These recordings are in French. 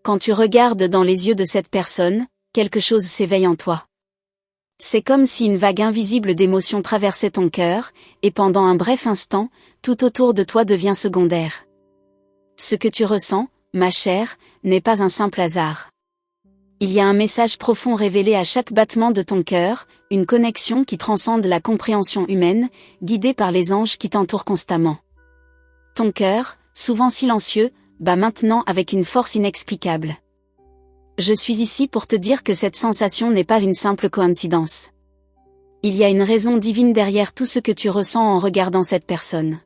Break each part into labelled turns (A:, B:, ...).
A: Quand tu regardes dans les yeux de cette personne, quelque chose s'éveille en toi. C'est comme si une vague invisible d'émotions traversait ton cœur, et pendant un bref instant, tout autour de toi devient secondaire. Ce que tu ressens, ma chère, n'est pas un simple hasard. Il y a un message profond révélé à chaque battement de ton cœur, une connexion qui transcende la compréhension humaine, guidée par les anges qui t'entourent constamment. Ton cœur, souvent silencieux, bat maintenant avec une force inexplicable. Je suis ici pour te dire que cette sensation n'est pas une simple coïncidence. Il y a une raison divine derrière tout ce que tu ressens en regardant cette personne.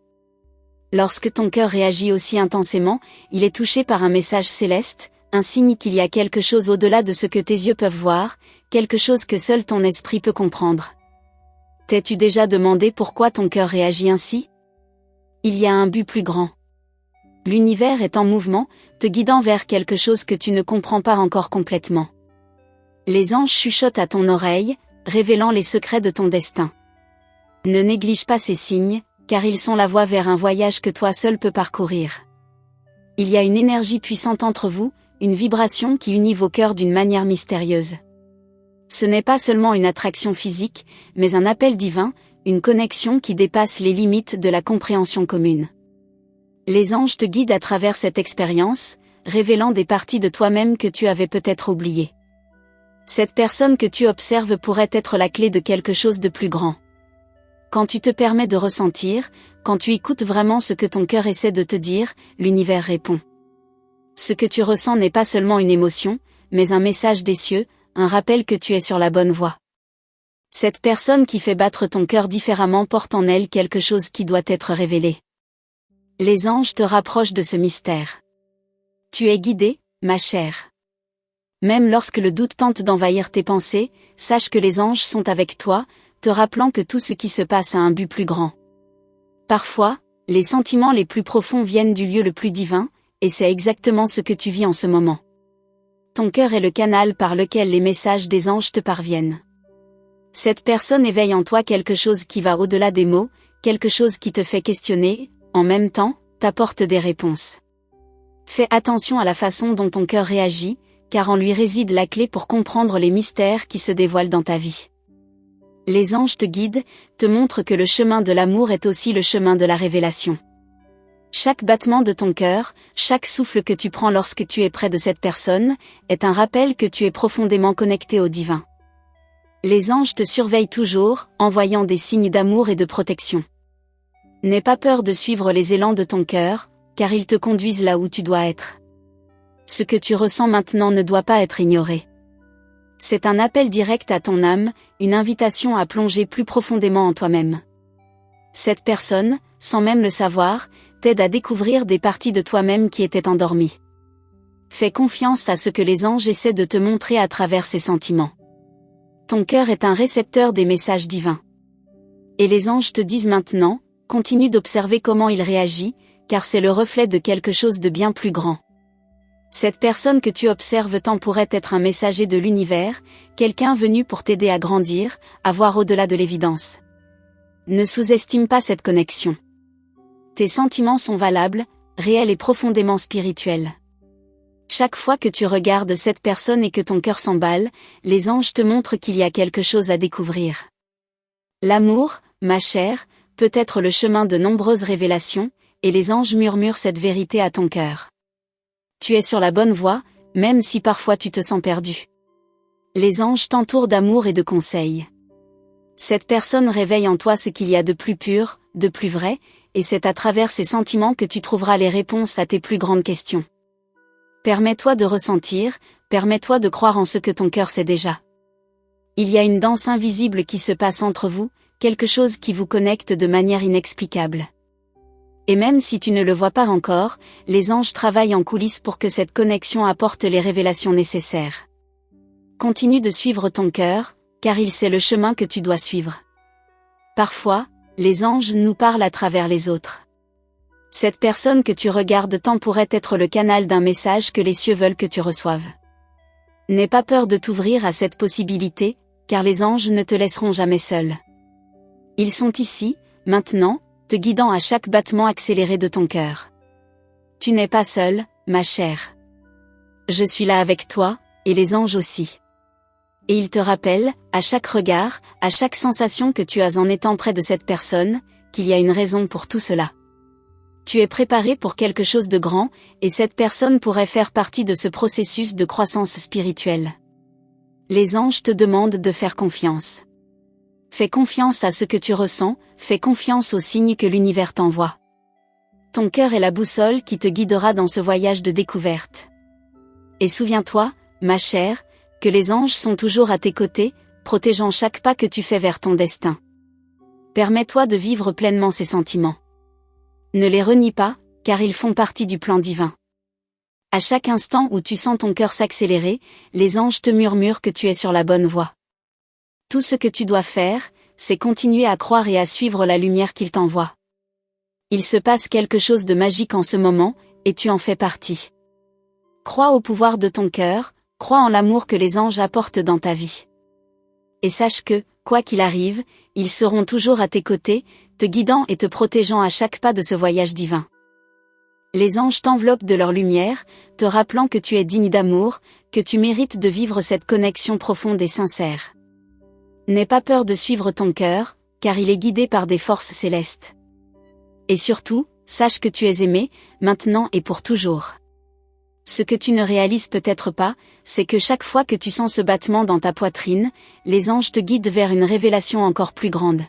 A: Lorsque ton cœur réagit aussi intensément, il est touché par un message céleste, un signe qu'il y a quelque chose au-delà de ce que tes yeux peuvent voir, quelque chose que seul ton esprit peut comprendre. T'es-tu déjà demandé pourquoi ton cœur réagit ainsi? Il y a un but plus grand. L'univers est en mouvement, te guidant vers quelque chose que tu ne comprends pas encore complètement. Les anges chuchotent à ton oreille, révélant les secrets de ton destin. Ne néglige pas ces signes, car ils sont la voie vers un voyage que toi seul peux parcourir. Il y a une énergie puissante entre vous, une vibration qui unit vos cœurs d'une manière mystérieuse. Ce n'est pas seulement une attraction physique, mais un appel divin, une connexion qui dépasse les limites de la compréhension commune. Les anges te guident à travers cette expérience, révélant des parties de toi-même que tu avais peut-être oubliées. Cette personne que tu observes pourrait être la clé de quelque chose de plus grand. Quand tu te permets de ressentir, quand tu écoutes vraiment ce que ton cœur essaie de te dire, l'univers répond. Ce que tu ressens n'est pas seulement une émotion, mais un message des cieux, un rappel que tu es sur la bonne voie. Cette personne qui fait battre ton cœur différemment porte en elle quelque chose qui doit être révélé. Les anges te rapprochent de ce mystère. Tu es guidé, ma chère. Même lorsque le doute tente d'envahir tes pensées, sache que les anges sont avec toi, te rappelant que tout ce qui se passe a un but plus grand. Parfois, les sentiments les plus profonds viennent du lieu le plus divin, et c'est exactement ce que tu vis en ce moment. Ton cœur est le canal par lequel les messages des anges te parviennent. Cette personne éveille en toi quelque chose qui va au-delà des mots, quelque chose qui te fait questionner, en même temps, t'apporte des réponses. Fais attention à la façon dont ton cœur réagit, car en lui réside la clé pour comprendre les mystères qui se dévoilent dans ta vie. Les anges te guident, te montrent que le chemin de l'amour est aussi le chemin de la révélation. Chaque battement de ton cœur, chaque souffle que tu prends lorsque tu es près de cette personne, est un rappel que tu es profondément connecté au divin. Les anges te surveillent toujours, envoyant des signes d'amour et de protection. N'aie pas peur de suivre les élans de ton cœur, car ils te conduisent là où tu dois être. Ce que tu ressens maintenant ne doit pas être ignoré. C'est un appel direct à ton âme, une invitation à plonger plus profondément en toi-même. Cette personne, sans même le savoir, t'aide à découvrir des parties de toi-même qui étaient endormies. Fais confiance à ce que les anges essaient de te montrer à travers ces sentiments. Ton cœur est un récepteur des messages divins. Et les anges te disent maintenant, continue d'observer comment il réagit, car c'est le reflet de quelque chose de bien plus grand. Cette personne que tu observes tant pourrait être un messager de l'univers, quelqu'un venu pour t'aider à grandir, à voir au-delà de l'évidence. Ne sous-estime pas cette connexion. Tes sentiments sont valables, réels et profondément spirituels. Chaque fois que tu regardes cette personne et que ton cœur s'emballe, les anges te montrent qu'il y a quelque chose à découvrir. L'amour, ma chère, peut être le chemin de nombreuses révélations, et les anges murmurent cette vérité à ton cœur. Tu es sur la bonne voie, même si parfois tu te sens perdu. Les anges t'entourent d'amour et de conseils. Cette personne réveille en toi ce qu'il y a de plus pur, de plus vrai, et c'est à travers ces sentiments que tu trouveras les réponses à tes plus grandes questions. Permets-toi de ressentir, permets-toi de croire en ce que ton cœur sait déjà. Il y a une danse invisible qui se passe entre vous, quelque chose qui vous connecte de manière inexplicable. Et même si tu ne le vois pas encore, les anges travaillent en coulisses pour que cette connexion apporte les révélations nécessaires. Continue de suivre ton cœur, car il sait le chemin que tu dois suivre. Parfois, les anges nous parlent à travers les autres. Cette personne que tu regardes tant pourrait être le canal d'un message que les cieux veulent que tu reçoives. N'aie pas peur de t'ouvrir à cette possibilité, car les anges ne te laisseront jamais seul. Ils sont ici, maintenant, te guidant à chaque battement accéléré de ton cœur. Tu n'es pas seul, ma chère. Je suis là avec toi, et les anges aussi. Et ils te rappellent, à chaque regard, à chaque sensation que tu as en étant près de cette personne, qu'il y a une raison pour tout cela. Tu es préparé pour quelque chose de grand, et cette personne pourrait faire partie de ce processus de croissance spirituelle. Les anges te demandent de faire confiance. Fais confiance à ce que tu ressens, fais confiance aux signes que l'univers t'envoie. Ton cœur est la boussole qui te guidera dans ce voyage de découverte. Et souviens-toi, ma chère, que les anges sont toujours à tes côtés, protégeant chaque pas que tu fais vers ton destin. Permets-toi de vivre pleinement ces sentiments. Ne les renie pas, car ils font partie du plan divin. À chaque instant où tu sens ton cœur s'accélérer, les anges te murmurent que tu es sur la bonne voie. Tout ce que tu dois faire, c'est continuer à croire et à suivre la lumière qu'ils t'envoient. Il se passe quelque chose de magique en ce moment, et tu en fais partie. Crois au pouvoir de ton cœur, crois en l'amour que les anges apportent dans ta vie. Et sache que, quoi qu'il arrive, ils seront toujours à tes côtés, te guidant et te protégeant à chaque pas de ce voyage divin. Les anges t'enveloppent de leur lumière, te rappelant que tu es digne d'amour, que tu mérites de vivre cette connexion profonde et sincère. N'aie pas peur de suivre ton cœur, car il est guidé par des forces célestes. Et surtout, sache que tu es aimé, maintenant et pour toujours. Ce que tu ne réalises peut-être pas, c'est que chaque fois que tu sens ce battement dans ta poitrine, les anges te guident vers une révélation encore plus grande.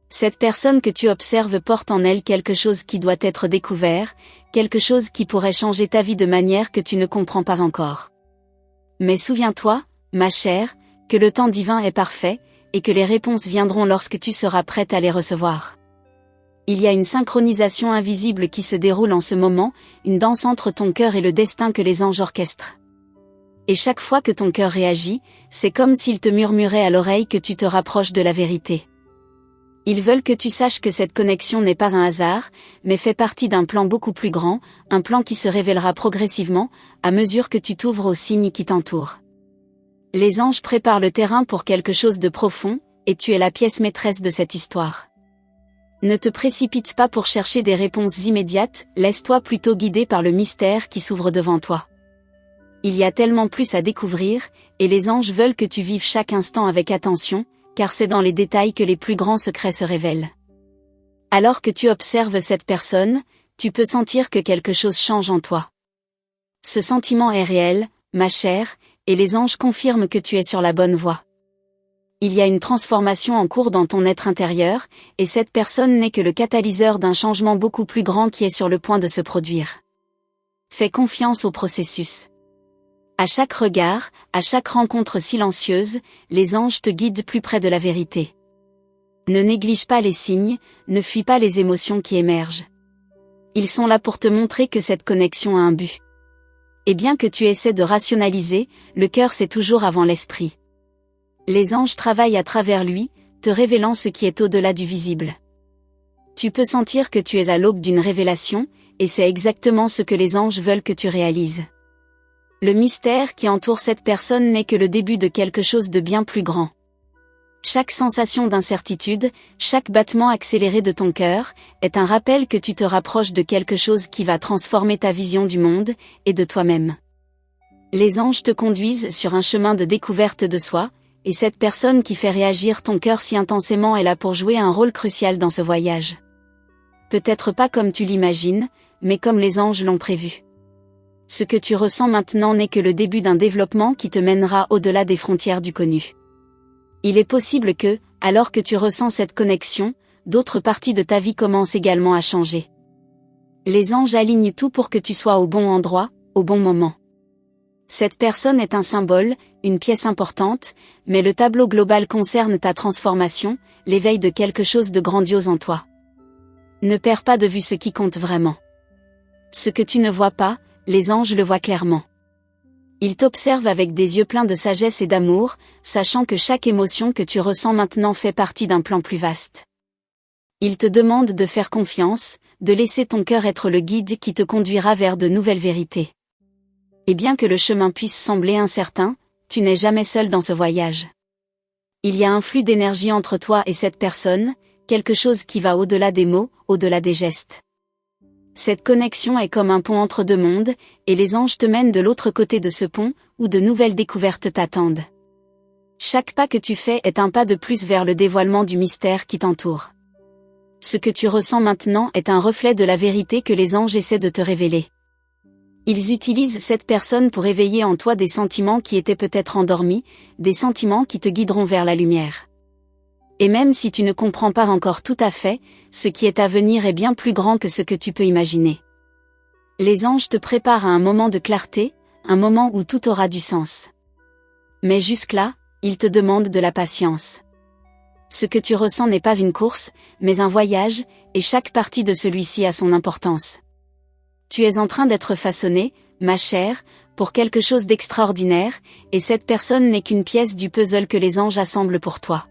A: Cette personne que tu observes porte en elle quelque chose qui doit être découvert, quelque chose qui pourrait changer ta vie de manière que tu ne comprends pas encore. Mais souviens-toi, ma chère, que le temps divin est parfait, et que les réponses viendront lorsque tu seras prête à les recevoir. Il y a une synchronisation invisible qui se déroule en ce moment, une danse entre ton cœur et le destin que les anges orchestrent. Et chaque fois que ton cœur réagit, c'est comme s'il te murmurait à l'oreille que tu te rapproches de la vérité. Ils veulent que tu saches que cette connexion n'est pas un hasard, mais fait partie d'un plan beaucoup plus grand, un plan qui se révélera progressivement, à mesure que tu t'ouvres aux signes qui t'entourent. Les anges préparent le terrain pour quelque chose de profond, et tu es la pièce maîtresse de cette histoire. Ne te précipite pas pour chercher des réponses immédiates, laisse-toi plutôt guider par le mystère qui s'ouvre devant toi. Il y a tellement plus à découvrir, et les anges veulent que tu vives chaque instant avec attention, car c'est dans les détails que les plus grands secrets se révèlent. Alors que tu observes cette personne, tu peux sentir que quelque chose change en toi. Ce sentiment est réel, ma chère, et les anges confirment que tu es sur la bonne voie. Il y a une transformation en cours dans ton être intérieur, et cette personne n'est que le catalyseur d'un changement beaucoup plus grand qui est sur le point de se produire. Fais confiance au processus. À chaque regard, à chaque rencontre silencieuse, les anges te guident plus près de la vérité. Ne néglige pas les signes, ne fuis pas les émotions qui émergent. Ils sont là pour te montrer que cette connexion a un but. Et bien que tu essaies de rationaliser, le cœur c'est toujours avant l'esprit. Les anges travaillent à travers lui, te révélant ce qui est au-delà du visible. Tu peux sentir que tu es à l'aube d'une révélation, et c'est exactement ce que les anges veulent que tu réalises. Le mystère qui entoure cette personne n'est que le début de quelque chose de bien plus grand. Chaque sensation d'incertitude, chaque battement accéléré de ton cœur, est un rappel que tu te rapproches de quelque chose qui va transformer ta vision du monde, et de toi-même. Les anges te conduisent sur un chemin de découverte de soi, et cette personne qui fait réagir ton cœur si intensément est là pour jouer un rôle crucial dans ce voyage. Peut-être pas comme tu l'imagines, mais comme les anges l'ont prévu. Ce que tu ressens maintenant n'est que le début d'un développement qui te mènera au-delà des frontières du connu. Il est possible que, alors que tu ressens cette connexion, d'autres parties de ta vie commencent également à changer. Les anges alignent tout pour que tu sois au bon endroit, au bon moment. Cette personne est un symbole, une pièce importante, mais le tableau global concerne ta transformation, l'éveil de quelque chose de grandiose en toi. Ne perds pas de vue ce qui compte vraiment. Ce que tu ne vois pas, les anges le voient clairement. Ils t'observent avec des yeux pleins de sagesse et d'amour, sachant que chaque émotion que tu ressens maintenant fait partie d'un plan plus vaste. Ils te demandent de faire confiance, de laisser ton cœur être le guide qui te conduira vers de nouvelles vérités. Et bien que le chemin puisse sembler incertain, tu n'es jamais seul dans ce voyage. Il y a un flux d'énergie entre toi et cette personne, quelque chose qui va au-delà des mots, au-delà des gestes. Cette connexion est comme un pont entre deux mondes, et les anges te mènent de l'autre côté de ce pont, où de nouvelles découvertes t'attendent. Chaque pas que tu fais est un pas de plus vers le dévoilement du mystère qui t'entoure. Ce que tu ressens maintenant est un reflet de la vérité que les anges essaient de te révéler. Ils utilisent cette personne pour éveiller en toi des sentiments qui étaient peut-être endormis, des sentiments qui te guideront vers la lumière. Et même si tu ne comprends pas encore tout à fait, ce qui est à venir est bien plus grand que ce que tu peux imaginer. Les anges te préparent à un moment de clarté, un moment où tout aura du sens. Mais jusque-là, ils te demandent de la patience. Ce que tu ressens n'est pas une course, mais un voyage, et chaque partie de celui-ci a son importance. Tu es en train d'être façonné, ma chère, pour quelque chose d'extraordinaire, et cette personne n'est qu'une pièce du puzzle que les anges assemblent pour toi.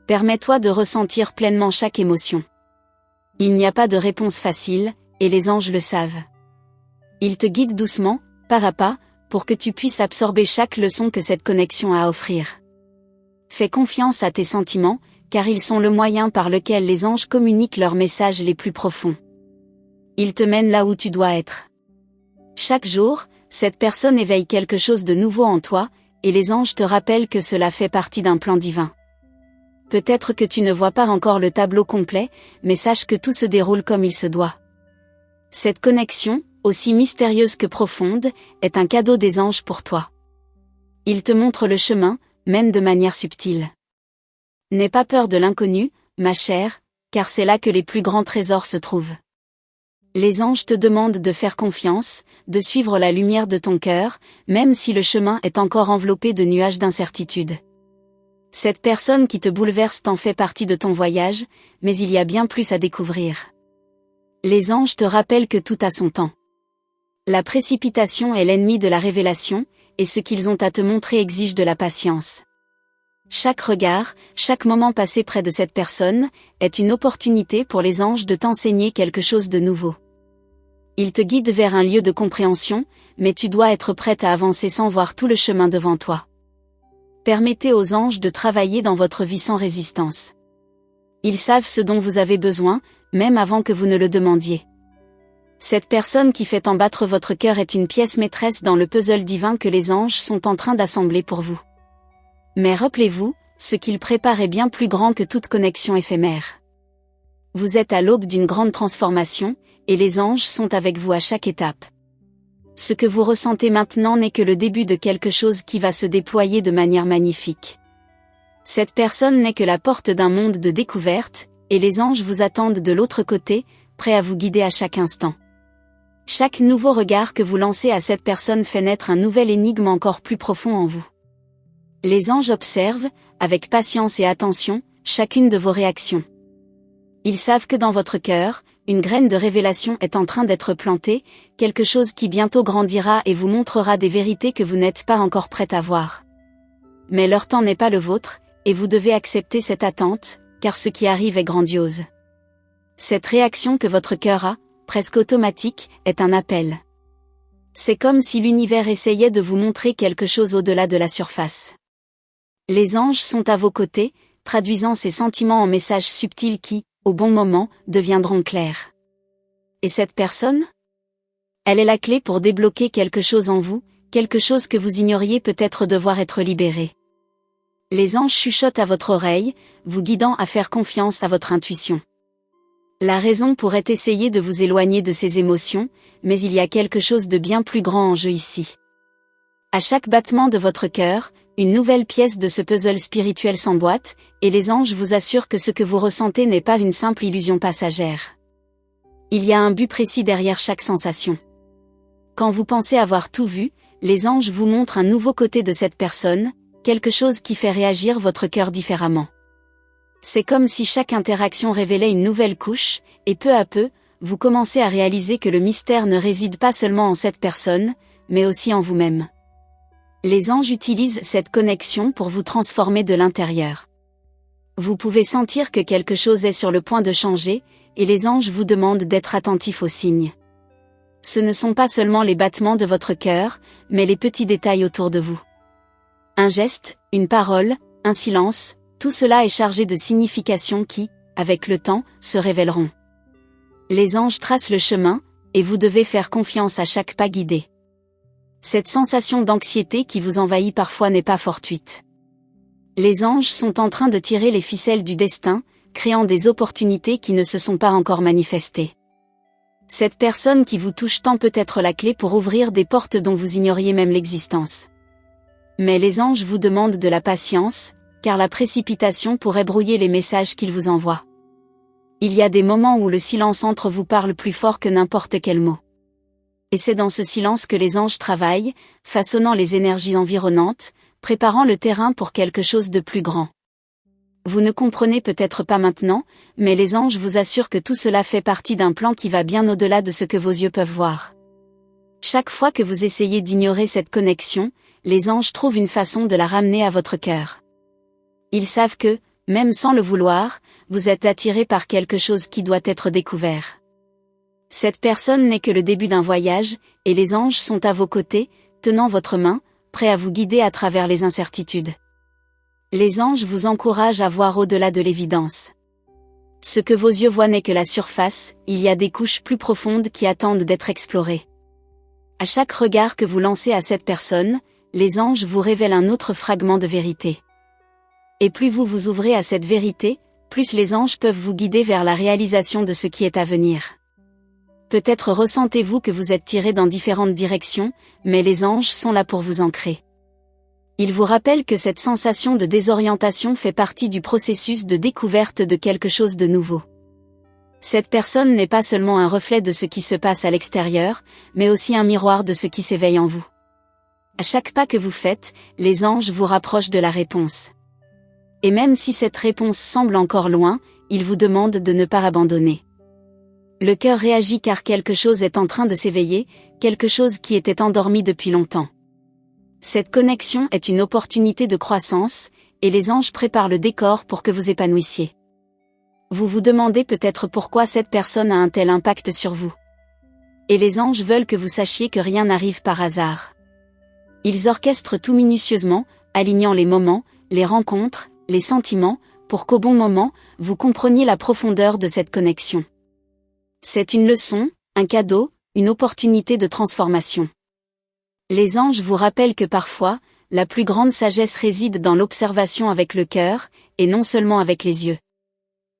A: Permets-toi de ressentir pleinement chaque émotion. Il n'y a pas de réponse facile, et les anges le savent. Ils te guident doucement, pas à pas, pour que tu puisses absorber chaque leçon que cette connexion a à offrir. Fais confiance à tes sentiments, car ils sont le moyen par lequel les anges communiquent leurs messages les plus profonds. Ils te mènent là où tu dois être. Chaque jour, cette personne éveille quelque chose de nouveau en toi, et les anges te rappellent que cela fait partie d'un plan divin. Peut-être que tu ne vois pas encore le tableau complet, mais sache que tout se déroule comme il se doit. Cette connexion, aussi mystérieuse que profonde, est un cadeau des anges pour toi. Ils te montrent le chemin, même de manière subtile. N'aie pas peur de l'inconnu, ma chère, car c'est là que les plus grands trésors se trouvent. Les anges te demandent de faire confiance, de suivre la lumière de ton cœur, même si le chemin est encore enveloppé de nuages d'incertitude. Cette personne qui te bouleverse t'en fait partie de ton voyage, mais il y a bien plus à découvrir. Les anges te rappellent que tout a son temps. La précipitation est l'ennemi de la révélation, et ce qu'ils ont à te montrer exige de la patience. Chaque regard, chaque moment passé près de cette personne, est une opportunité pour les anges de t'enseigner quelque chose de nouveau. Ils te guident vers un lieu de compréhension, mais tu dois être prête à avancer sans voir tout le chemin devant toi. Permettez aux anges de travailler dans votre vie sans résistance. Ils savent ce dont vous avez besoin, même avant que vous ne le demandiez. Cette personne qui fait en battre votre cœur est une pièce maîtresse dans le puzzle divin que les anges sont en train d'assembler pour vous. Mais rappelez-vous, ce qu'ils préparent est bien plus grand que toute connexion éphémère. Vous êtes à l'aube d'une grande transformation, et les anges sont avec vous à chaque étape. Ce que vous ressentez maintenant n'est que le début de quelque chose qui va se déployer de manière magnifique. Cette personne n'est que la porte d'un monde de découverte, et les anges vous attendent de l'autre côté, prêts à vous guider à chaque instant. Chaque nouveau regard que vous lancez à cette personne fait naître un nouvel énigme encore plus profond en vous. Les anges observent, avec patience et attention, chacune de vos réactions. Ils savent que dans votre cœur, une graine de révélation est en train d'être plantée, quelque chose qui bientôt grandira et vous montrera des vérités que vous n'êtes pas encore prête à voir. Mais leur temps n'est pas le vôtre, et vous devez accepter cette attente, car ce qui arrive est grandiose. Cette réaction que votre cœur a, presque automatique, est un appel. C'est comme si l'univers essayait de vous montrer quelque chose au-delà de la surface. Les anges sont à vos côtés, traduisant ces sentiments en messages subtils qui, au bon moment, deviendront clairs. Et cette personne ? Elle est la clé pour débloquer quelque chose en vous, quelque chose que vous ignoriez peut-être devoir être libéré. Les anges chuchotent à votre oreille, vous guidant à faire confiance à votre intuition. La raison pourrait essayer de vous éloigner de ces émotions, mais il y a quelque chose de bien plus grand en jeu ici. À chaque battement de votre cœur, une nouvelle pièce de ce puzzle spirituel s'emboîte, et les anges vous assurent que ce que vous ressentez n'est pas une simple illusion passagère. Il y a un but précis derrière chaque sensation. Quand vous pensez avoir tout vu, les anges vous montrent un nouveau côté de cette personne, quelque chose qui fait réagir votre cœur différemment. C'est comme si chaque interaction révélait une nouvelle couche, et peu à peu, vous commencez à réaliser que le mystère ne réside pas seulement en cette personne, mais aussi en vous-même. Les anges utilisent cette connexion pour vous transformer de l'intérieur. Vous pouvez sentir que quelque chose est sur le point de changer, et les anges vous demandent d'être attentifs aux signes. Ce ne sont pas seulement les battements de votre cœur, mais les petits détails autour de vous. Un geste, une parole, un silence, tout cela est chargé de significations qui, avec le temps, se révéleront. Les anges tracent le chemin, et vous devez faire confiance à chaque pas guidé. Cette sensation d'anxiété qui vous envahit parfois n'est pas fortuite. Les anges sont en train de tirer les ficelles du destin, créant des opportunités qui ne se sont pas encore manifestées. Cette personne qui vous touche tant peut être la clé pour ouvrir des portes dont vous ignoriez même l'existence. Mais les anges vous demandent de la patience, car la précipitation pourrait brouiller les messages qu'ils vous envoient. Il y a des moments où le silence entre vous parle plus fort que n'importe quel mot. Et c'est dans ce silence que les anges travaillent, façonnant les énergies environnantes, préparant le terrain pour quelque chose de plus grand. Vous ne comprenez peut-être pas maintenant, mais les anges vous assurent que tout cela fait partie d'un plan qui va bien au-delà de ce que vos yeux peuvent voir. Chaque fois que vous essayez d'ignorer cette connexion, les anges trouvent une façon de la ramener à votre cœur. Ils savent que, même sans le vouloir, vous êtes attiré par quelque chose qui doit être découvert. Cette personne n'est que le début d'un voyage, et les anges sont à vos côtés, tenant votre main, prêts à vous guider à travers les incertitudes. Les anges vous encouragent à voir au-delà de l'évidence. Ce que vos yeux voient n'est que la surface, il y a des couches plus profondes qui attendent d'être explorées. À chaque regard que vous lancez à cette personne, les anges vous révèlent un autre fragment de vérité. Et plus vous vous ouvrez à cette vérité, plus les anges peuvent vous guider vers la réalisation de ce qui est à venir. Peut-être ressentez-vous que vous êtes tiré dans différentes directions, mais les anges sont là pour vous ancrer. Ils vous rappellent que cette sensation de désorientation fait partie du processus de découverte de quelque chose de nouveau. Cette personne n'est pas seulement un reflet de ce qui se passe à l'extérieur, mais aussi un miroir de ce qui s'éveille en vous. À chaque pas que vous faites, les anges vous rapprochent de la réponse. Et même si cette réponse semble encore loin, ils vous demandent de ne pas abandonner. Le cœur réagit car quelque chose est en train de s'éveiller, quelque chose qui était endormi depuis longtemps. Cette connexion est une opportunité de croissance, et les anges préparent le décor pour que vous épanouissiez. Vous vous demandez peut-être pourquoi cette personne a un tel impact sur vous. Et les anges veulent que vous sachiez que rien n'arrive par hasard. Ils orchestrent tout minutieusement, alignant les moments, les rencontres, les sentiments, pour qu'au bon moment, vous compreniez la profondeur de cette connexion. C'est une leçon, un cadeau, une opportunité de transformation. Les anges vous rappellent que parfois, la plus grande sagesse réside dans l'observation avec le cœur, et non seulement avec les yeux.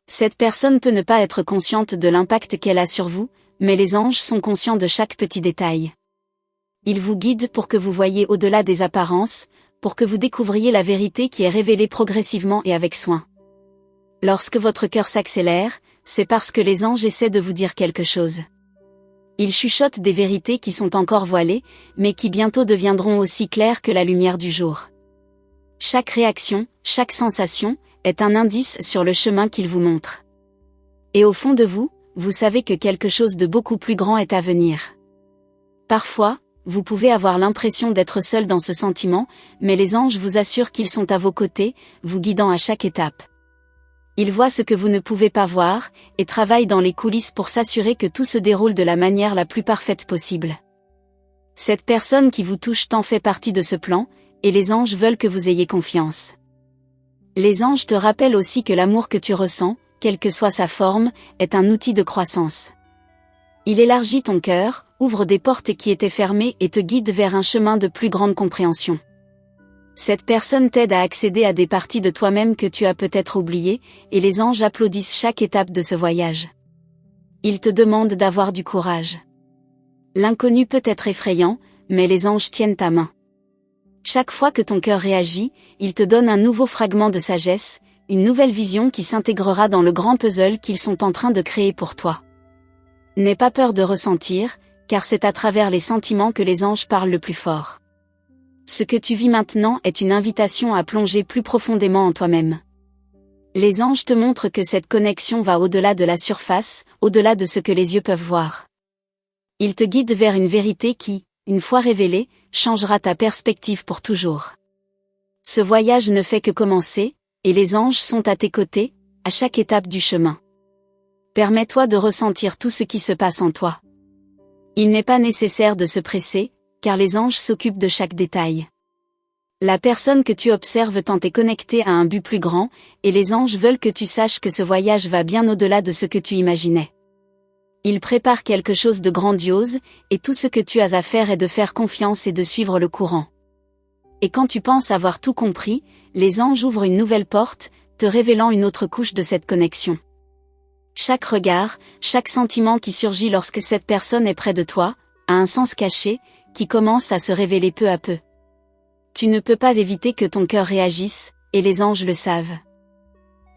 A: Cette personne peut ne pas être consciente de l'impact qu'elle a sur vous, mais les anges sont conscients de chaque petit détail. Ils vous guident pour que vous voyiez au-delà des apparences, pour que vous découvriez la vérité qui est révélée progressivement et avec soin. Lorsque votre cœur s'accélère, c'est parce que les anges essaient de vous dire quelque chose. Ils chuchotent des vérités qui sont encore voilées, mais qui bientôt deviendront aussi claires que la lumière du jour. Chaque réaction, chaque sensation, est un indice sur le chemin qu'ils vous montrent. Et au fond de vous, vous savez que quelque chose de beaucoup plus grand est à venir. Parfois, vous pouvez avoir l'impression d'être seul dans ce sentiment, mais les anges vous assurent qu'ils sont à vos côtés, vous guidant à chaque étape. Ils voient ce que vous ne pouvez pas voir, et travaillent dans les coulisses pour s'assurer que tout se déroule de la manière la plus parfaite possible. Cette personne qui vous touche tant fait partie de ce plan, et les anges veulent que vous ayez confiance. Les anges te rappellent aussi que l'amour que tu ressens, quelle que soit sa forme, est un outil de croissance. Il élargit ton cœur, ouvre des portes qui étaient fermées et te guide vers un chemin de plus grande compréhension. Cette personne t'aide à accéder à des parties de toi-même que tu as peut-être oubliées, et les anges applaudissent chaque étape de ce voyage. Ils te demandent d'avoir du courage. L'inconnu peut être effrayant, mais les anges tiennent ta main. Chaque fois que ton cœur réagit, ils te donnent un nouveau fragment de sagesse, une nouvelle vision qui s'intégrera dans le grand puzzle qu'ils sont en train de créer pour toi. N'aie pas peur de ressentir, car c'est à travers les sentiments que les anges parlent le plus fort. Ce que tu vis maintenant est une invitation à plonger plus profondément en toi-même. Les anges te montrent que cette connexion va au-delà de la surface, au-delà de ce que les yeux peuvent voir. Ils te guident vers une vérité qui, une fois révélée, changera ta perspective pour toujours. Ce voyage ne fait que commencer, et les anges sont à tes côtés, à chaque étape du chemin. Permets-toi de ressentir tout ce qui se passe en toi. Il n'est pas nécessaire de se presser, car les anges s'occupent de chaque détail. La personne que tu observes tant est connectée à un but plus grand, et les anges veulent que tu saches que ce voyage va bien au-delà de ce que tu imaginais. Il prépare quelque chose de grandiose, et tout ce que tu as à faire est de faire confiance et de suivre le courant. Et quand tu penses avoir tout compris, les anges ouvrent une nouvelle porte, te révélant une autre couche de cette connexion. Chaque regard, chaque sentiment qui surgit lorsque cette personne est près de toi, a un sens caché, qui commence à se révéler peu à peu. Tu ne peux pas éviter que ton cœur réagisse, et les anges le savent.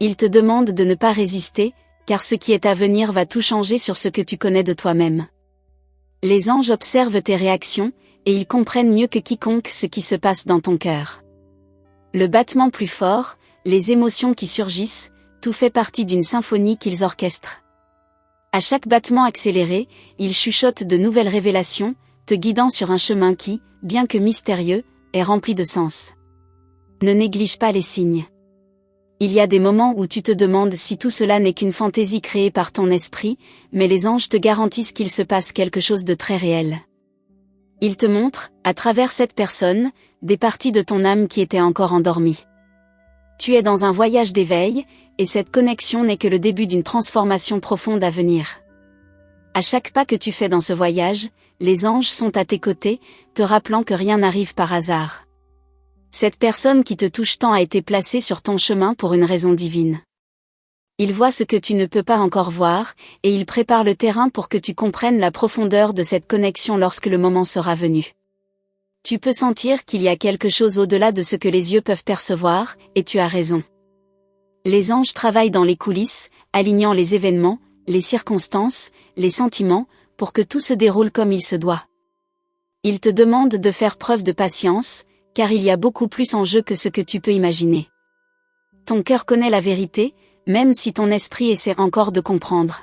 A: Ils te demandent de ne pas résister, car ce qui est à venir va tout changer sur ce que tu connais de toi-même. Les anges observent tes réactions, et ils comprennent mieux que quiconque ce qui se passe dans ton cœur. Le battement plus fort, les émotions qui surgissent, tout fait partie d'une symphonie qu'ils orchestrent. À chaque battement accéléré, ils chuchotent de nouvelles révélations, te guidant sur un chemin qui, bien que mystérieux, est rempli de sens. Ne néglige pas les signes. Il y a des moments où tu te demandes si tout cela n'est qu'une fantaisie créée par ton esprit, mais les anges te garantissent qu'il se passe quelque chose de très réel. Ils te montrent, à travers cette personne, des parties de ton âme qui étaient encore endormies. Tu es dans un voyage d'éveil, et cette connexion n'est que le début d'une transformation profonde à venir. À chaque pas que tu fais dans ce voyage, les anges sont à tes côtés, te rappelant que rien n'arrive par hasard. Cette personne qui te touche tant a été placée sur ton chemin pour une raison divine. Il voit ce que tu ne peux pas encore voir, et il prépare le terrain pour que tu comprennes la profondeur de cette connexion lorsque le moment sera venu. Tu peux sentir qu'il y a quelque chose au-delà de ce que les yeux peuvent percevoir, et tu as raison. Les anges travaillent dans les coulisses, alignant les événements, les circonstances, les sentiments, pour que tout se déroule comme il se doit. Ils te demandent de faire preuve de patience, car il y a beaucoup plus en jeu que ce que tu peux imaginer. Ton cœur connaît la vérité, même si ton esprit essaie encore de comprendre.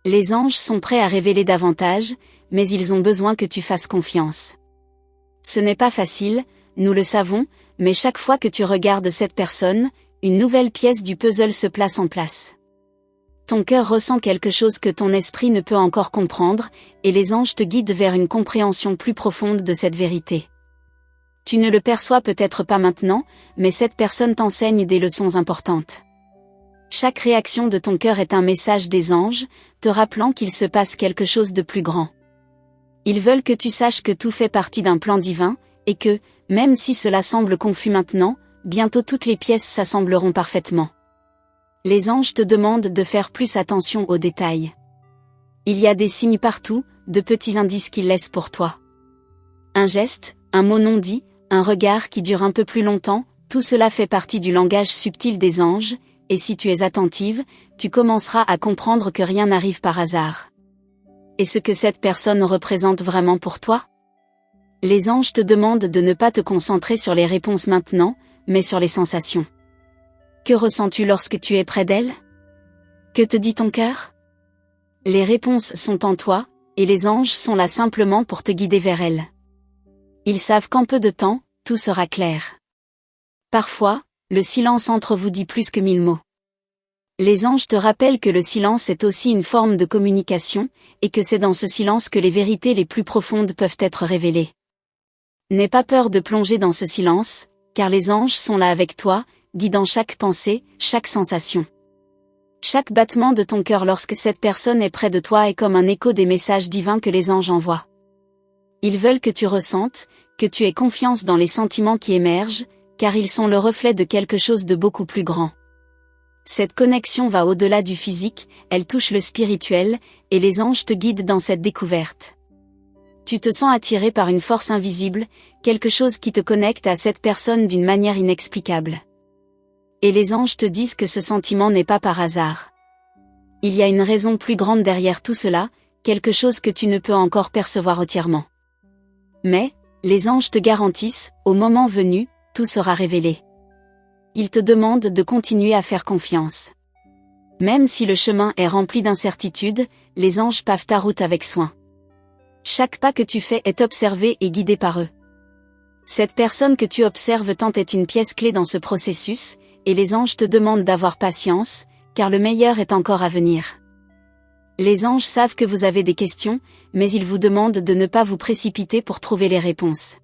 A: Les anges sont prêts à révéler davantage, mais ils ont besoin que tu fasses confiance. Ce n'est pas facile, nous le savons, mais chaque fois que tu regardes cette personne, une nouvelle pièce du puzzle se place en place. Ton cœur ressent quelque chose que ton esprit ne peut encore comprendre, et les anges te guident vers une compréhension plus profonde de cette vérité. Tu ne le perçois peut-être pas maintenant, mais cette personne t'enseigne des leçons importantes. Chaque réaction de ton cœur est un message des anges, te rappelant qu'il se passe quelque chose de plus grand. Ils veulent que tu saches que tout fait partie d'un plan divin, et que, même si cela semble confus maintenant, bientôt toutes les pièces s'assembleront parfaitement. Les anges te demandent de faire plus attention aux détails. Il y a des signes partout, de petits indices qu'ils laissent pour toi. Un geste, un mot non dit, un regard qui dure un peu plus longtemps, tout cela fait partie du langage subtil des anges, et si tu es attentive, tu commenceras à comprendre que rien n'arrive par hasard. Et ce que cette personne représente vraiment pour toi? Les anges te demandent de ne pas te concentrer sur les réponses maintenant, mais sur les sensations. Que ressens-tu lorsque tu es près d'elle? Que te dit ton cœur? Les réponses sont en toi, et les anges sont là simplement pour te guider vers elle. Ils savent qu'en peu de temps, tout sera clair. Parfois, le silence entre vous dit plus que 1000 mots. Les anges te rappellent que le silence est aussi une forme de communication, et que c'est dans ce silence que les vérités les plus profondes peuvent être révélées. N'aie pas peur de plonger dans ce silence, car les anges sont là avec toi, guidant chaque pensée, chaque sensation. Chaque battement de ton cœur lorsque cette personne est près de toi est comme un écho des messages divins que les anges envoient. Ils veulent que tu ressentes, que tu aies confiance dans les sentiments qui émergent, car ils sont le reflet de quelque chose de beaucoup plus grand. Cette connexion va au-delà du physique, elle touche le spirituel, et les anges te guident dans cette découverte. Tu te sens attiré par une force invisible, quelque chose qui te connecte à cette personne d'une manière inexplicable. Et les anges te disent que ce sentiment n'est pas par hasard. Il y a une raison plus grande derrière tout cela, quelque chose que tu ne peux encore percevoir entièrement. Mais, les anges te garantissent, au moment venu, tout sera révélé. Ils te demandent de continuer à faire confiance. Même si le chemin est rempli d'incertitudes, les anges pavent ta route avec soin. Chaque pas que tu fais est observé et guidé par eux. Cette personne que tu observes tant est une pièce clé dans ce processus, et les anges te demandent d'avoir patience, car le meilleur est encore à venir. Les anges savent que vous avez des questions, mais ils vous demandent de ne pas vous précipiter pour trouver les réponses.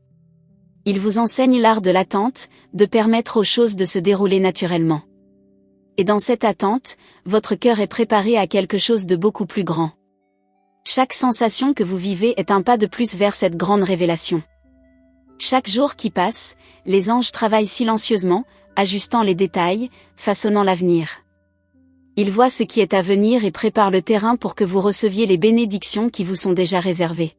A: Ils vous enseignent l'art de l'attente, de permettre aux choses de se dérouler naturellement. Et dans cette attente, votre cœur est préparé à quelque chose de beaucoup plus grand. Chaque sensation que vous vivez est un pas de plus vers cette grande révélation. Chaque jour qui passe, les anges travaillent silencieusement, ajustant les détails, façonnant l'avenir. Ils voient ce qui est à venir et préparent le terrain pour que vous receviez les bénédictions qui vous sont déjà réservées.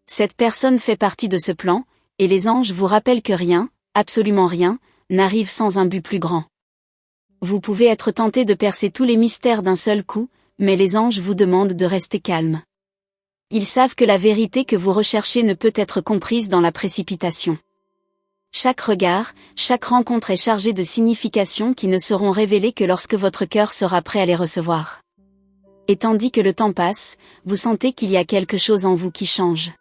A: Cette personne fait partie de ce plan, et les anges vous rappellent que rien, absolument rien, n'arrive sans un but plus grand. Vous pouvez être tenté de percer tous les mystères d'un seul coup, mais les anges vous demandent de rester calme. Ils savent que la vérité que vous recherchez ne peut être comprise dans la précipitation. Chaque regard, chaque rencontre est chargée de significations qui ne seront révélées que lorsque votre cœur sera prêt à les recevoir. Et tandis que le temps passe, vous sentez qu'il y a quelque chose en vous qui change.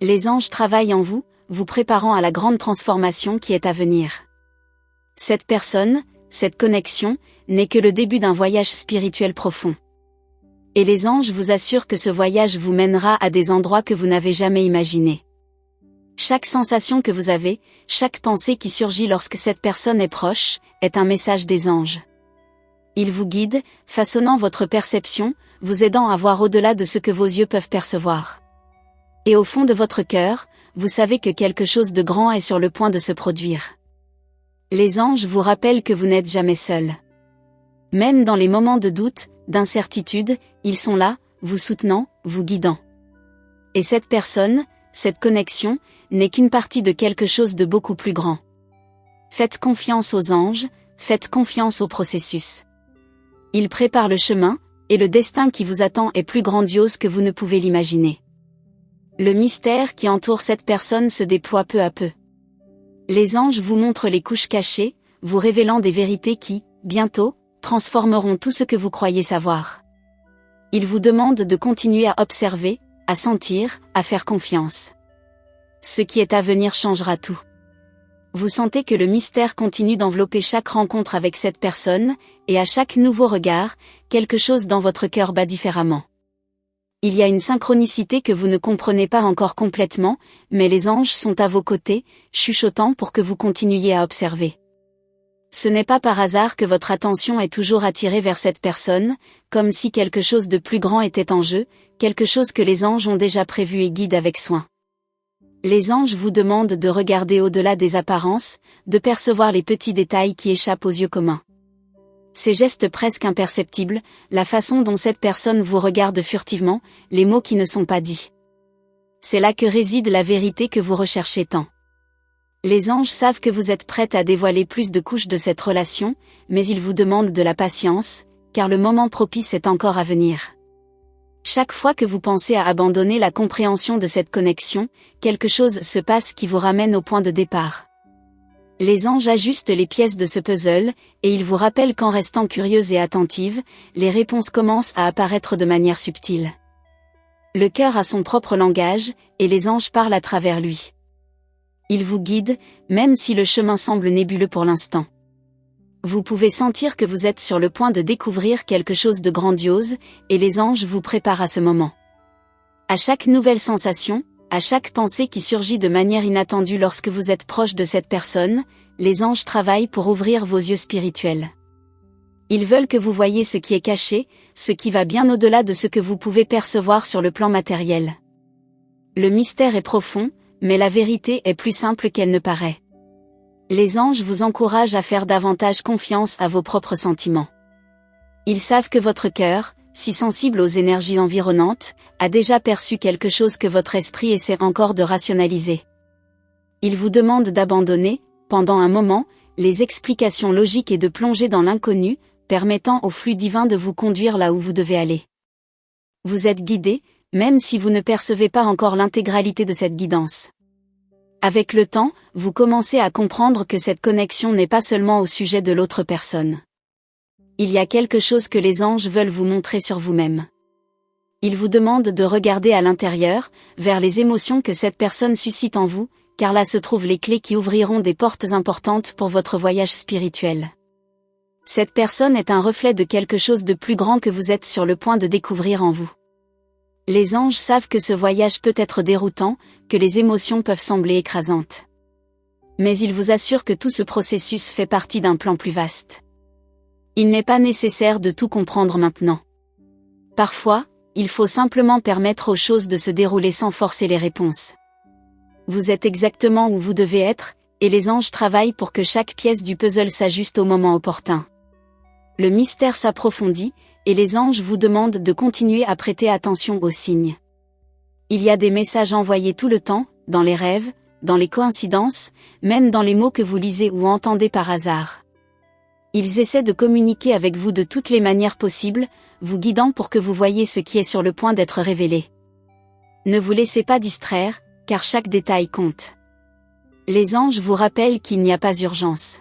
A: Les anges travaillent en vous, vous préparant à la grande transformation qui est à venir. Cette personne, cette connexion, n'est que le début d'un voyage spirituel profond. Et les anges vous assurent que ce voyage vous mènera à des endroits que vous n'avez jamais imaginés. Chaque sensation que vous avez, chaque pensée qui surgit lorsque cette personne est proche, est un message des anges. Ils vous guident, façonnant votre perception, vous aidant à voir au-delà de ce que vos yeux peuvent percevoir. Et au fond de votre cœur, vous savez que quelque chose de grand est sur le point de se produire. Les anges vous rappellent que vous n'êtes jamais seul. Même dans les moments de doute, d'incertitude, ils sont là, vous soutenant, vous guidant. Et cette personne, cette connexion, n'est qu'une partie de quelque chose de beaucoup plus grand. Faites confiance aux anges, faites confiance au processus. Ils préparent le chemin, et le destin qui vous attend est plus grandiose que vous ne pouvez l'imaginer. Le mystère qui entoure cette personne se déploie peu à peu. Les anges vous montrent les couches cachées, vous révélant des vérités qui, bientôt, transformeront tout ce que vous croyez savoir. Ils vous demandent de continuer à observer, à sentir, à faire confiance. Ce qui est à venir changera tout. Vous sentez que le mystère continue d'envelopper chaque rencontre avec cette personne, et à chaque nouveau regard, quelque chose dans votre cœur bat différemment. Il y a une synchronicité que vous ne comprenez pas encore complètement, mais les anges sont à vos côtés, chuchotant pour que vous continuiez à observer. Ce n'est pas par hasard que votre attention est toujours attirée vers cette personne, comme si quelque chose de plus grand était en jeu, quelque chose que les anges ont déjà prévu et guident avec soin. Les anges vous demandent de regarder au-delà des apparences, de percevoir les petits détails qui échappent aux yeux communs. Ces gestes presque imperceptibles, la façon dont cette personne vous regarde furtivement, les mots qui ne sont pas dits. C'est là que réside la vérité que vous recherchez tant. Les anges savent que vous êtes prête à dévoiler plus de couches de cette relation, mais ils vous demandent de la patience, car le moment propice est encore à venir. Chaque fois que vous pensez à abandonner la compréhension de cette connexion, quelque chose se passe qui vous ramène au point de départ. Les anges ajustent les pièces de ce puzzle, et ils vous rappellent qu'en restant curieuse et attentive, les réponses commencent à apparaître de manière subtile. Le cœur a son propre langage, et les anges parlent à travers lui. Ils vous guident, même si le chemin semble nébuleux pour l'instant. Vous pouvez sentir que vous êtes sur le point de découvrir quelque chose de grandiose, et les anges vous préparent à ce moment. À chaque nouvelle sensation, à chaque pensée qui surgit de manière inattendue lorsque vous êtes proche de cette personne, les anges travaillent pour ouvrir vos yeux spirituels. Ils veulent que vous voyiez ce qui est caché, ce qui va bien au-delà de ce que vous pouvez percevoir sur le plan matériel. Le mystère est profond, mais la vérité est plus simple qu'elle ne paraît. Les anges vous encouragent à faire davantage confiance à vos propres sentiments. Ils savent que votre cœur, si sensible aux énergies environnantes, a déjà perçu quelque chose que votre esprit essaie encore de rationaliser. Ils vous demandent d'abandonner, pendant un moment, les explications logiques et de plonger dans l'inconnu, permettant au flux divin de vous conduire là où vous devez aller. Vous êtes guidé, même si vous ne percevez pas encore l'intégralité de cette guidance. Avec le temps, vous commencez à comprendre que cette connexion n'est pas seulement au sujet de l'autre personne. Il y a quelque chose que les anges veulent vous montrer sur vous-même. Ils vous demandent de regarder à l'intérieur, vers les émotions que cette personne suscite en vous, car là se trouvent les clés qui ouvriront des portes importantes pour votre voyage spirituel. Cette personne est un reflet de quelque chose de plus grand que vous êtes sur le point de découvrir en vous. Les anges savent que ce voyage peut être déroutant, que les émotions peuvent sembler écrasantes. Mais ils vous assurent que tout ce processus fait partie d'un plan plus vaste. Il n'est pas nécessaire de tout comprendre maintenant. Parfois, il faut simplement permettre aux choses de se dérouler sans forcer les réponses. Vous êtes exactement où vous devez être, et les anges travaillent pour que chaque pièce du puzzle s'ajuste au moment opportun. Le mystère s'approfondit, et les anges vous demandent de continuer à prêter attention aux signes. Il y a des messages envoyés tout le temps, dans les rêves, dans les coïncidences, même dans les mots que vous lisez ou entendez par hasard. Ils essaient de communiquer avec vous de toutes les manières possibles, vous guidant pour que vous voyiez ce qui est sur le point d'être révélé. Ne vous laissez pas distraire, car chaque détail compte. Les anges vous rappellent qu'il n'y a pas urgence.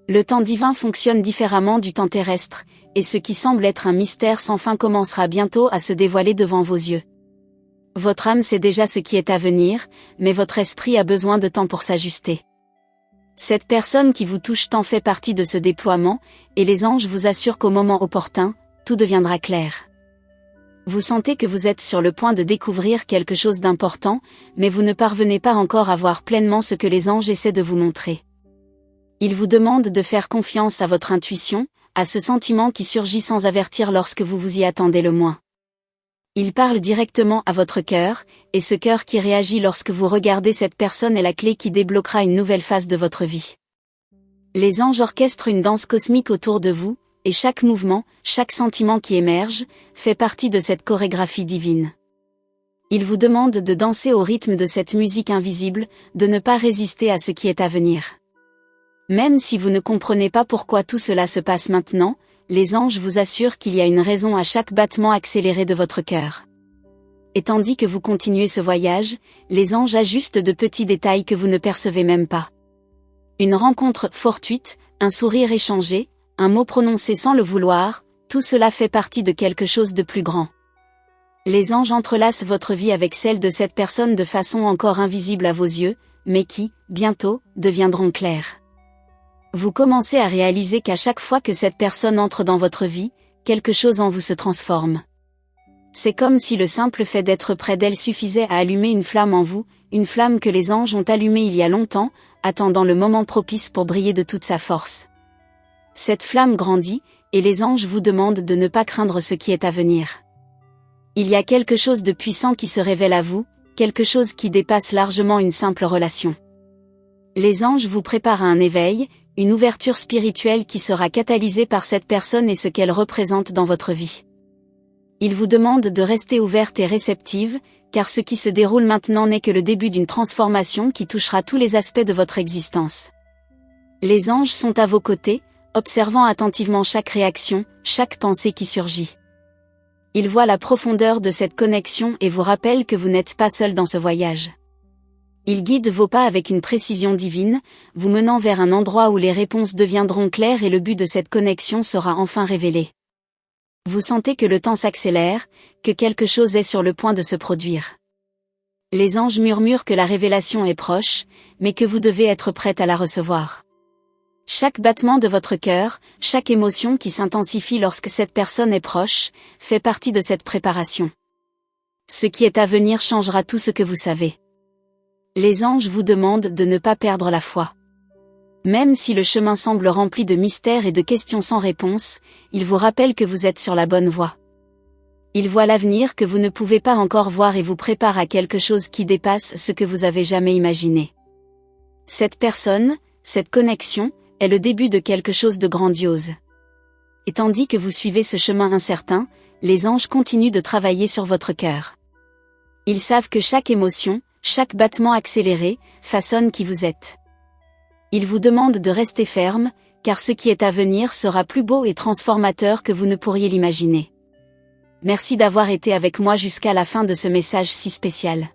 A: Le temps divin fonctionne différemment du temps terrestre, et ce qui semble être un mystère sans fin commencera bientôt à se dévoiler devant vos yeux. Votre âme sait déjà ce qui est à venir, mais votre esprit a besoin de temps pour s'ajuster. Cette personne qui vous touche tant fait partie de ce déploiement, et les anges vous assurent qu'au moment opportun, tout deviendra clair. Vous sentez que vous êtes sur le point de découvrir quelque chose d'important, mais vous ne parvenez pas encore à voir pleinement ce que les anges essaient de vous montrer. Ils vous demandent de faire confiance à votre intuition, à ce sentiment qui surgit sans avertir lorsque vous vous y attendez le moins. Ils parlent directement à votre cœur, et ce cœur qui réagit lorsque vous regardez cette personne est la clé qui débloquera une nouvelle phase de votre vie. Les anges orchestrent une danse cosmique autour de vous, et chaque mouvement, chaque sentiment qui émerge, fait partie de cette chorégraphie divine. Ils vous demandent de danser au rythme de cette musique invisible, de ne pas résister à ce qui est à venir. Même si vous ne comprenez pas pourquoi tout cela se passe maintenant, les anges vous assurent qu'il y a une raison à chaque battement accéléré de votre cœur. Et tandis que vous continuez ce voyage, les anges ajustent de petits détails que vous ne percevez même pas. Une rencontre fortuite, un sourire échangé, un mot prononcé sans le vouloir, tout cela fait partie de quelque chose de plus grand. Les anges entrelacent votre vie avec celle de cette personne de façon encore invisible à vos yeux, mais qui, bientôt, deviendront claires. Vous commencez à réaliser qu'à chaque fois que cette personne entre dans votre vie, quelque chose en vous se transforme. C'est comme si le simple fait d'être près d'elle suffisait à allumer une flamme en vous, une flamme que les anges ont allumée il y a longtemps, attendant le moment propice pour briller de toute sa force. Cette flamme grandit, et les anges vous demandent de ne pas craindre ce qui est à venir. Il y a quelque chose de puissant qui se révèle à vous, quelque chose qui dépasse largement une simple relation. Les anges vous préparent à un éveil, une ouverture spirituelle qui sera catalysée par cette personne et ce qu'elle représente dans votre vie. Ils vous demandent de rester ouverte et réceptive, car ce qui se déroule maintenant n'est que le début d'une transformation qui touchera tous les aspects de votre existence. Les anges sont à vos côtés, observant attentivement chaque réaction, chaque pensée qui surgit. Ils voient la profondeur de cette connexion et vous rappellent que vous n'êtes pas seul dans ce voyage. Ils guident vos pas avec une précision divine, vous menant vers un endroit où les réponses deviendront claires et le but de cette connexion sera enfin révélé. Vous sentez que le temps s'accélère, que quelque chose est sur le point de se produire. Les anges murmurent que la révélation est proche, mais que vous devez être prête à la recevoir. Chaque battement de votre cœur, chaque émotion qui s'intensifie lorsque cette personne est proche, fait partie de cette préparation. Ce qui est à venir changera tout ce que vous savez. Les anges vous demandent de ne pas perdre la foi. Même si le chemin semble rempli de mystères et de questions sans réponse, ils vous rappellent que vous êtes sur la bonne voie. Ils voient l'avenir que vous ne pouvez pas encore voir et vous préparent à quelque chose qui dépasse ce que vous avez jamais imaginé. Cette personne, cette connexion, est le début de quelque chose de grandiose. Et tandis que vous suivez ce chemin incertain, les anges continuent de travailler sur votre cœur. Ils savent que chaque émotion, chaque battement accéléré, façonne qui vous êtes. Ils vous demandent de rester ferme, car ce qui est à venir sera plus beau et transformateur que vous ne pourriez l'imaginer. Merci d'avoir été avec moi jusqu'à la fin de ce message si spécial.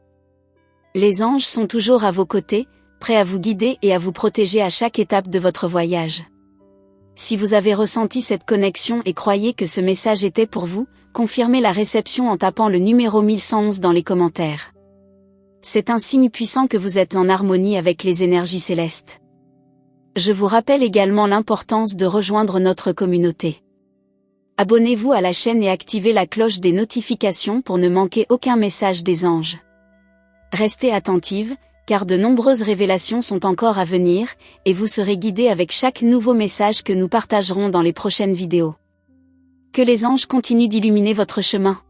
A: Les anges sont toujours à vos côtés, prêts à vous guider et à vous protéger à chaque étape de votre voyage. Si vous avez ressenti cette connexion et croyez que ce message était pour vous, confirmez la réception en tapant le numéro 1111 dans les commentaires. C'est un signe puissant que vous êtes en harmonie avec les énergies célestes. Je vous rappelle également l'importance de rejoindre notre communauté. Abonnez-vous à la chaîne et activez la cloche des notifications pour ne manquer aucun message des anges. Restez attentive, car de nombreuses révélations sont encore à venir, et vous serez guidés avec chaque nouveau message que nous partagerons dans les prochaines vidéos. Que les anges continuent d'illuminer votre chemin.